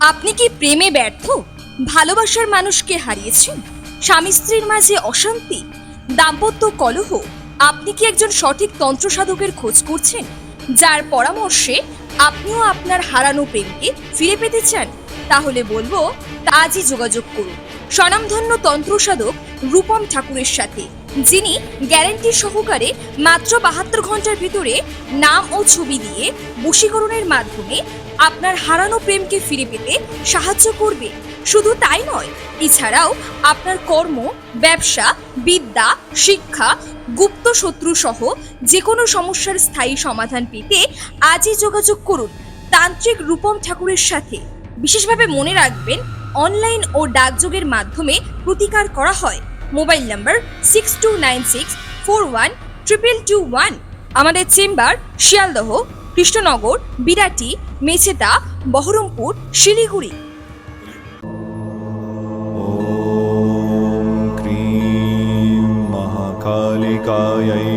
আপনি কি প্রেমে ব্যর্থ? ভালোবাসার মানুষকে হারিয়েছেন? স্বামী স্ত্রীর মাঝে অশান্তি, দাম্পত্য কলহ? আপনি কি একজন সঠিক তন্ত্র সাধকের খোঁজ করছেন, যার পরামর্শে আপনিও আপনার হারানো প্রেমকে ফিরে পেতে চান? তাহলে বলবো, আজই যোগাযোগ করুন স্বনামধন্য তন্ত্র সাধক রূপম ঠাকুরের সাথে, যিনি গ্যারান্টি সহকারে মাত্র 72 ঘন্টার ভিতরে নাম ও ছবি দিয়ে বশীকরণের মাধ্যমে আপনার হারানো প্রেমকে ফিরে পেতে সাহায্য করবে। শুধু তাই নয়, এছাড়াও আপনার কর্ম, ব্যবসা, বিদ্যা, শিক্ষা, গুপ্ত শত্রু সহ যে কোনো সমস্যার স্থায়ী সমাধান পেতে আজই যোগাযোগ করুন তান্ত্রিক রূপম ঠাকুরের সাথে। বিশেষভাবে মনে রাখবেন, অনলাইন ও ডাকযোগের মাধ্যমে প্রতিকার করা হয়। Mobile number 6296412221। আমাদের চেম্বার শিয়ালদহ, কৃষ্ণনগর, বিরাটি, মেছেদা, বহরমপুর, শিলিগুড়ি। ॐ क्रीं महाकालिकायै